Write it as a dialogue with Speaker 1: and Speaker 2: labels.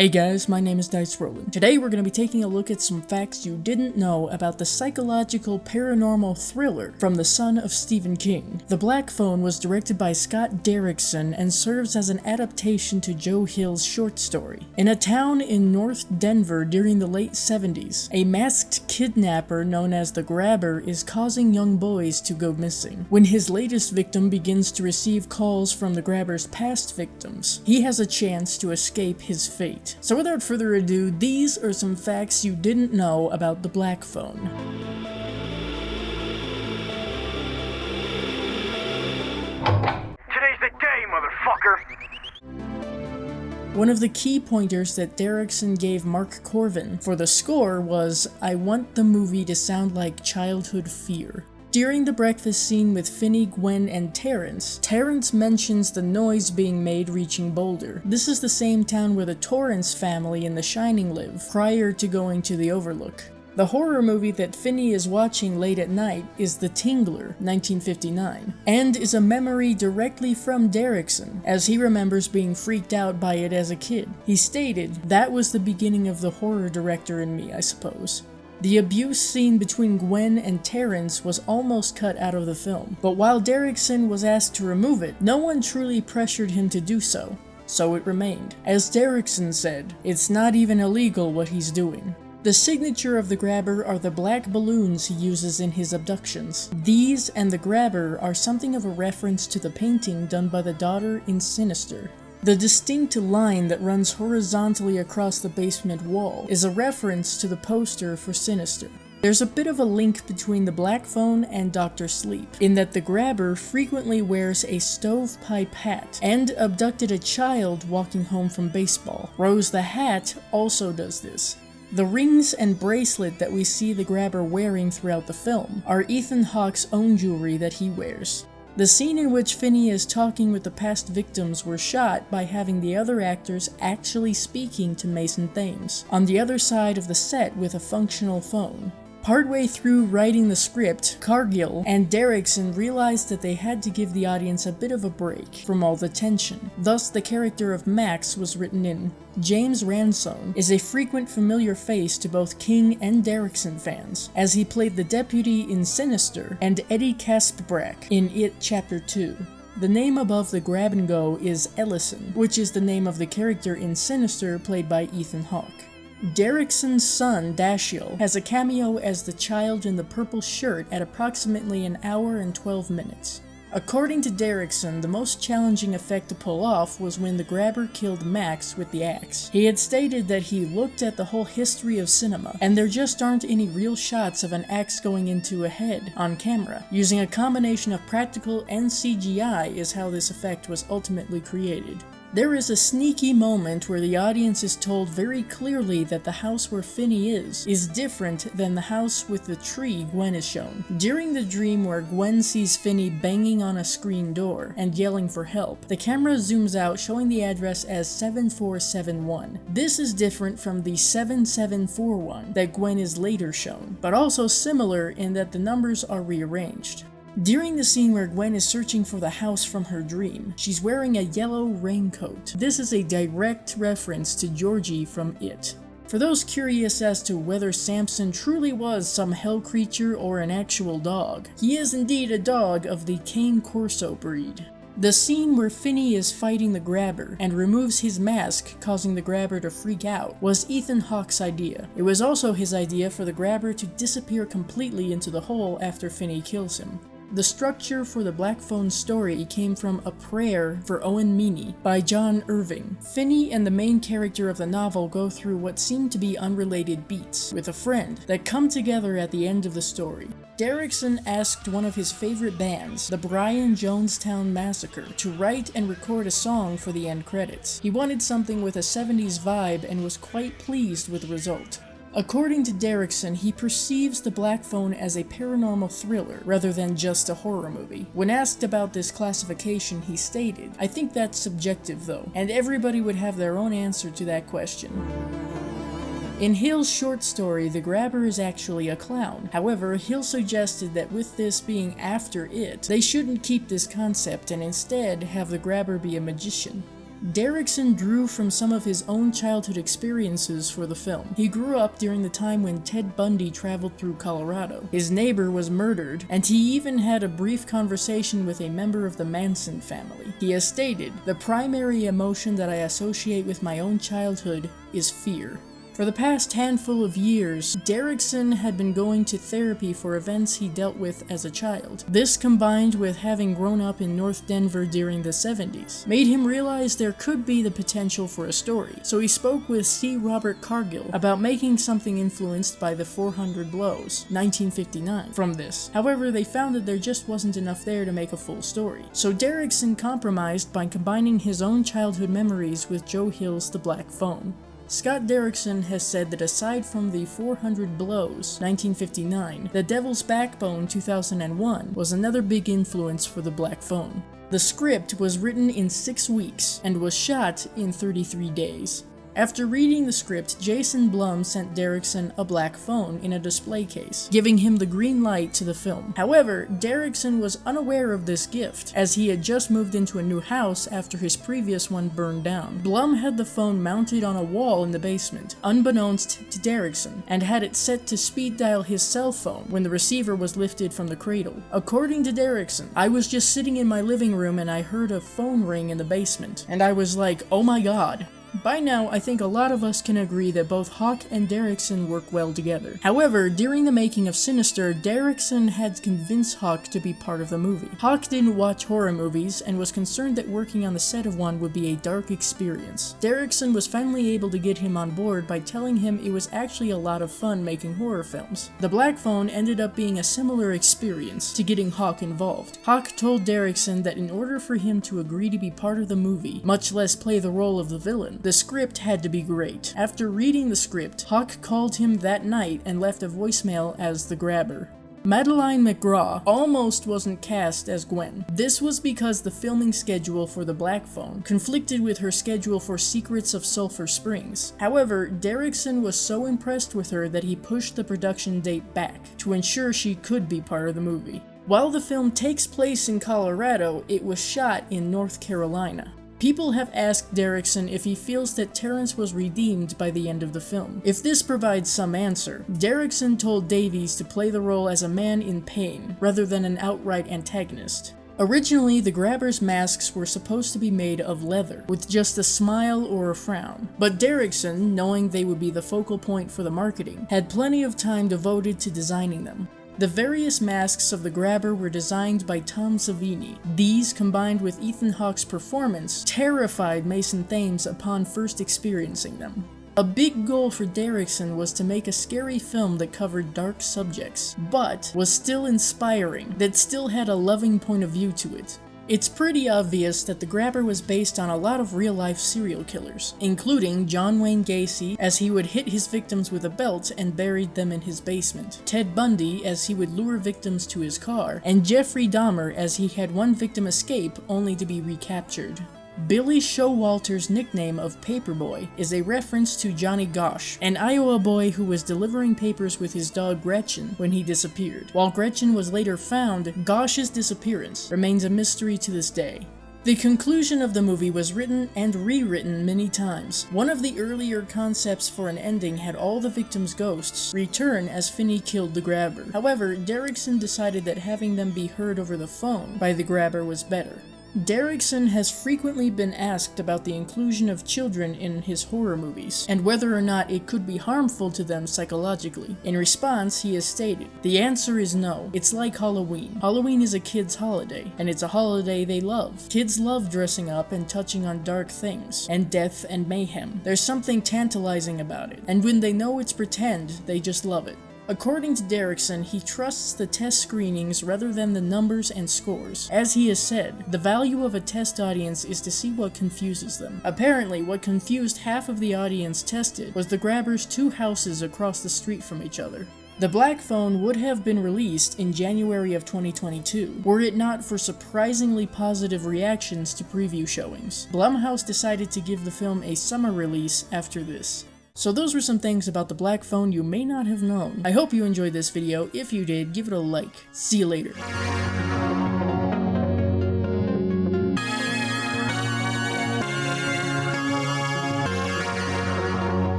Speaker 1: Hey guys, my name is Dice Roland. Today we're going to be taking a look at some facts you didn't know about the psychological paranormal thriller from the son of Stephen King. The Black Phone was directed by Scott Derrickson and serves as an adaptation to Joe Hill's short story. In a town in North Denver during the late 70s, a masked kidnapper known as the Grabber is causing young boys to go missing. When his latest victim begins to receive calls from the Grabber's past victims, he has a chance to escape his fate. So without further ado, these are some facts you didn't know about the Black Phone.
Speaker 2: Today's the day, motherfucker!
Speaker 1: One of the key pointers that Derrickson gave Mark Corvin for the score was, "I want the movie to sound like childhood fear." During the breakfast scene with Finney, Gwen, and Terrence mentions the noise being made reaching Boulder. This is the same town where the Torrance family in The Shining live, prior to going to the Overlook. The horror movie that Finney is watching late at night is The Tingler, 1959, and is a memory directly from Derrickson, as he remembers being freaked out by it as a kid. He stated, "That was the beginning of the horror director in me, I suppose." The abuse scene between Gwen and Terrence was almost cut out of the film, but while Derrickson was asked to remove it, no one truly pressured him to do so, so it remained. As Derrickson said, "It's not even illegal what he's doing." The signature of the Grabber are the black balloons he uses in his abductions. These and the Grabber are something of a reference to the painting done by the daughter in Sinister. The distinct line that runs horizontally across the basement wall is a reference to the poster for Sinister. There's a bit of a link between the Black Phone and Dr. Sleep, in that the Grabber frequently wears a stovepipe hat and abducted a child walking home from baseball. Rose the Hat also does this. The rings and bracelet that we see the Grabber wearing throughout the film are Ethan Hawke's own jewelry that he wears. The scene in which Finney is talking with the past victims were shot by having the other actors actually speaking to Mason Thames on the other side of the set with a functional phone. Partway through writing the script, Cargill and Derrickson realized that they had to give the audience a bit of a break from all the tension. Thus, the character of Max was written in. James Ransone is a frequent familiar face to both King and Derrickson fans, as he played the deputy in Sinister and Eddie Kaspbrak in It Chapter 2. The name above the grab-and-go is Ellison, which is the name of the character in Sinister played by Ethan Hawke. Derrickson's son, Dashiell, has a cameo as the child in the purple shirt at approximately an hour and 12 minutes. According to Derrickson, the most challenging effect to pull off was when the Grabber killed Max with the axe. He had stated that he looked at the whole history of cinema, and there just aren't any real shots of an axe going into a head on camera. Using a combination of practical and CGI is how this effect was ultimately created. There is a sneaky moment where the audience is told very clearly that the house where Finney is different than the house with the tree Gwen is shown. During the dream where Gwen sees Finney banging on a screen door and yelling for help, the camera zooms out showing the address as 7471. This is different from the 7741 that Gwen is later shown, but also similar in that the numbers are rearranged. During the scene where Gwen is searching for the house from her dream, she's wearing a yellow raincoat. This is a direct reference to Georgie from It. For those curious as to whether Samson truly was some hell creature or an actual dog, he is indeed a dog of the Cane Corso breed. The scene where Finney is fighting the Grabber and removes his mask, causing the Grabber to freak out, was Ethan Hawke's idea. It was also his idea for the Grabber to disappear completely into the hole after Finney kills him. The structure for the Black Phone story came from A Prayer for Owen Meany by John Irving. Finney and the main character of the novel go through what seem to be unrelated beats with a friend that come together at the end of the story. Derrickson asked one of his favorite bands, the Brian Jonestown Massacre, to write and record a song for the end credits. He wanted something with a 70s vibe and was quite pleased with the result. According to Derrickson, he perceives the Black Phone as a paranormal thriller rather than just a horror movie. When asked about this classification, he stated, "I think that's subjective though, and everybody would have their own answer to that question." In Hill's short story, the Grabber is actually a clown. However, Hill suggested that with this being after It, they shouldn't keep this concept and instead have the Grabber be a magician. Derrickson drew from some of his own childhood experiences for the film. He grew up during the time when Ted Bundy traveled through Colorado. His neighbor was murdered, and he even had a brief conversation with a member of the Manson family. He has stated, "The primary emotion that I associate with my own childhood is fear." For the past handful of years, Derrickson had been going to therapy for events he dealt with as a child. This, combined with having grown up in North Denver during the 70s, made him realize there could be the potential for a story. So he spoke with C. Robert Cargill about making something influenced by the 400 Blows, 1959, from this. However, they found that there just wasn't enough there to make a full story. So Derrickson compromised by combining his own childhood memories with Joe Hill's The Black Phone. Scott Derrickson has said that aside from the 400 Blows, 1959, The Devil's Backbone, 2001, was another big influence for The Black Phone. The script was written in 6 weeks and was shot in 33 days. After reading the script, Jason Blum sent Derrickson a black phone in a display case, giving him the green light to the film. However, Derrickson was unaware of this gift, as he had just moved into a new house after his previous one burned down. Blum had the phone mounted on a wall in the basement, unbeknownst to Derrickson, and had it set to speed dial his cell phone when the receiver was lifted from the cradle. According to Derrickson, "I was just sitting in my living room and I heard a phone ring in the basement, and I was like, oh my god." By now, I think a lot of us can agree that both Hawke and Derrickson work well together. However, during the making of Sinister, Derrickson had convinced Hawke to be part of the movie. Hawke didn't watch horror movies and was concerned that working on the set of one would be a dark experience. Derrickson was finally able to get him on board by telling him it was actually a lot of fun making horror films. The Black Phone ended up being a similar experience to getting Hawke involved. Hawke told Derrickson that in order for him to agree to be part of the movie, much less play the role of the villain, the script had to be great. After reading the script, Hawke called him that night and left a voicemail as the Grabber. Madeleine McGraw almost wasn't cast as Gwen. This was because the filming schedule for The Black Phone conflicted with her schedule for Secrets of Sulphur Springs. However, Derrickson was so impressed with her that he pushed the production date back to ensure she could be part of the movie. While the film takes place in Colorado, it was shot in North Carolina. People have asked Derrickson if he feels that Terrence was redeemed by the end of the film. If this provides some answer, Derrickson told Davies to play the role as a man in pain, rather than an outright antagonist. Originally, the Grabber's masks were supposed to be made of leather, with just a smile or a frown. But Derrickson, knowing they would be the focal point for the marketing, had plenty of time devoted to designing them. The various masks of the Grabber were designed by Tom Savini. These, combined with Ethan Hawke's performance, terrified Mason Thames upon first experiencing them. A big goal for Derrickson was to make a scary film that covered dark subjects, but was still inspiring, that still had a loving point of view to it. It's pretty obvious that The Grabber was based on a lot of real-life serial killers, including John Wayne Gacy, as he would hit his victims with a belt and buried them in his basement, Ted Bundy, as he would lure victims to his car, and Jeffrey Dahmer, as he had one victim escape only to be recaptured. Billy Showalter's nickname of Paperboy is a reference to Johnny Gosch, an Iowa boy who was delivering papers with his dog Gretchen when he disappeared. While Gretchen was later found, Gosch's disappearance remains a mystery to this day. The conclusion of the movie was written and rewritten many times. One of the earlier concepts for an ending had all the victims' ghosts return as Finney killed the Grabber. However, Derrickson decided that having them be heard over the phone by the Grabber was better. Derrickson has frequently been asked about the inclusion of children in his horror movies, and whether or not it could be harmful to them psychologically. In response, he has stated, "The answer is no. It's like Halloween. Halloween is a kid's holiday, and it's a holiday they love. Kids love dressing up and touching on dark things, and death and mayhem. There's something tantalizing about it, and when they know it's pretend, they just love it." According to Derrickson, he trusts the test screenings rather than the numbers and scores. As he has said, the value of a test audience is to see what confuses them. Apparently, what confused half of the audience tested was the Grabber's two houses across the street from each other. The Black Phone would have been released in January of 2022, were it not for surprisingly positive reactions to preview showings. Blumhouse decided to give the film a summer release after this. So those were some things about the Black Phone you may not have known. I hope you enjoyed this video. If you did, give it a like. See you later.